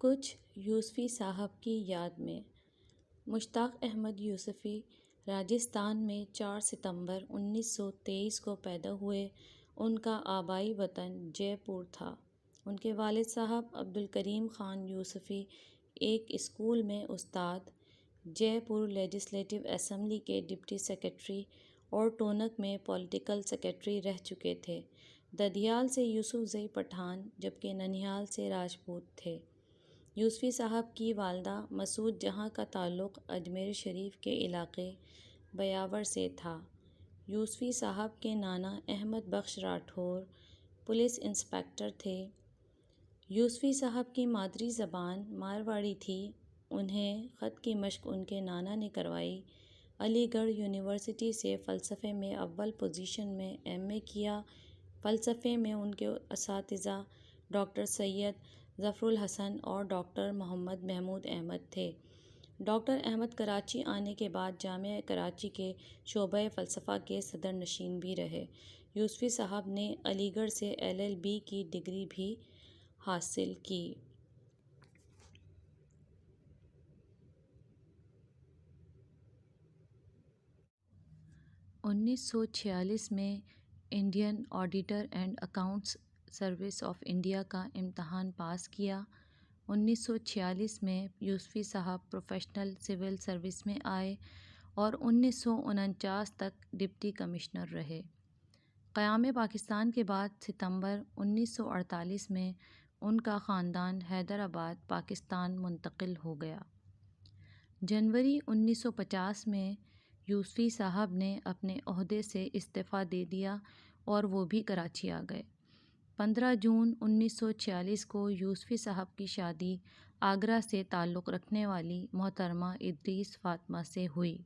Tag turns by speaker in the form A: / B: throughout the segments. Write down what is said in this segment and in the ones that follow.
A: کچھ یوسفی صاحب کی یاد میں۔ مشتاق احمد یوسفی راجستھان میں 4 ستمبر 1923 کو پیدا ہوئے۔ ان کا آبائی وطن جے پور تھا۔ ان کے والد صاحب عبدالکریم خان یوسفی ایک اسکول میں استاد، جے پور لیجسلیٹو اسمبلی کے ڈپٹی سیکرٹری اور ٹونک میں پولیٹیکل سیکرٹری رہ چکے تھے۔ ددیال سے یوسف زئی پٹھان جبکہ ننہال سے راجپوت تھے۔ یوسفی صاحب کی والدہ مسعود جہاں کا تعلق اجمیر شریف کے علاقے بیاور سے تھا۔ یوسفی صاحب کے نانا احمد بخش راٹھور پولیس انسپکٹر تھے۔ یوسفی صاحب کی مادری زبان مارواڑی تھی۔ انہیں خط کی مشق ان کے نانا نے کروائی۔ علی گڑھ یونیورسٹی سے فلسفے میں اول پوزیشن میں ایم اے کیا۔ فلسفے میں ان کے اساتذہ ڈاکٹر سید ظفر الحسن اور ڈاکٹر محمد محمود احمد تھے۔ ڈاکٹر احمد کراچی آنے کے بعد جامعہ کراچی کے شعبۂ فلسفہ کے صدر نشین بھی رہے۔ یوسفی صاحب نے علی گڑھ سے LL.B کی ڈگری بھی حاصل کی۔ 1946 میں Indian auditor and accounts service of India کا امتحان پاس کیا۔ 1946 میں یوسفی صاحب پروفیشنل سول سروس میں آئے اور 1949 تک ڈپٹی کمشنر رہے۔ قیام پاکستان کے بعد ستمبر 1948 میں ان کا خاندان حیدرآباد پاکستان منتقل ہو گیا۔ جنوری 1950 میں یوسفی صاحب نے اپنے عہدے سے استعفیٰ دے دیا اور وہ بھی کراچی آ گئے۔ 15 جون 1946 کو یوسفی صاحب کی شادی آگرہ سے تعلق رکھنے والی محترمہ ادریس فاطمہ سے ہوئی۔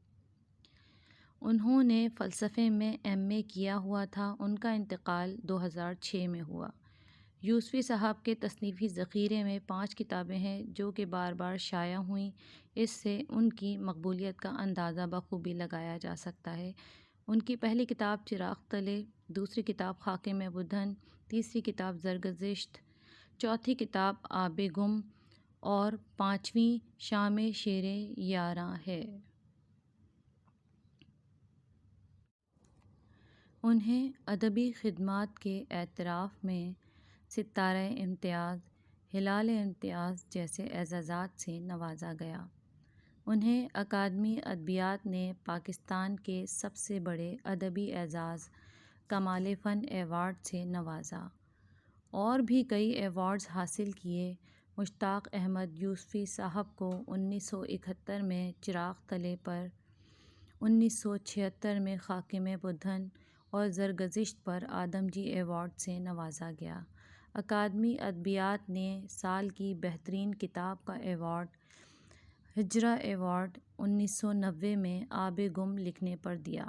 A: انہوں نے فلسفے میں MA کیا ہوا تھا۔ ان کا انتقال 2006 میں ہوا۔ یوسفی صاحب کے تصنیفی ذخیرے میں 5 کتابیں ہیں جو کہ بار بار شائع ہوئیں۔ اس سے ان کی مقبولیت کا اندازہ بخوبی لگایا جا سکتا ہے۔ ان کی پہلی کتاب چراغ تلے، دوسری کتاب خاک میں بدھن، تیسری کتاب زرگزشت، چوتھی کتاب آب گم اور 5ویں شام شیر یاراں ہے۔ انہیں ادبی خدمات کے اعتراف میں ستارہ امتیاز، ہلال امتیاز جیسے اعزازات سے نوازا گیا۔ انہیں اکادمی ادبیات نے پاکستان کے سب سے بڑے ادبی اعزاز کمال فن ایوارڈ سے نوازا۔ اور بھی کئی ایوارڈز حاصل کیے۔ مشتاق احمد یوسفی صاحب کو 1971 میں چراغ تلے پر، 1976 میں خاک میں بدھن اور زرگزشت پر آدم جی ایوارڈ سے نوازا گیا۔ اکادمی ادبیات نے سال کی بہترین کتاب کا ایوارڈ ہجرا ایوارڈ 1990 میں آب گم لکھنے پر دیا۔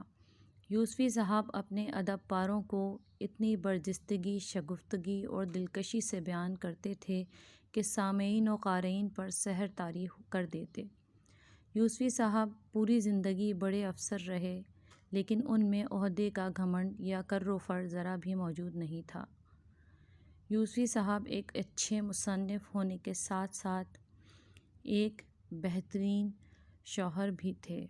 A: یوسفی صاحب اپنے ادب پاروں کو اتنی برجستگی، شگفتگی اور دلکشی سے بیان کرتے تھے کہ سامعین و قارئین پر سحر طاری کر دیتے۔ یوسفی صاحب پوری زندگی بڑے افسر رہے لیکن ان میں عہدے کا گھمنڈ یا کر و فر ذرا بھی موجود نہیں تھا۔ یوسفی صاحب ایک اچھے مصنف ہونے کے ساتھ ساتھ ایک بہترین شاعر بھی تھے۔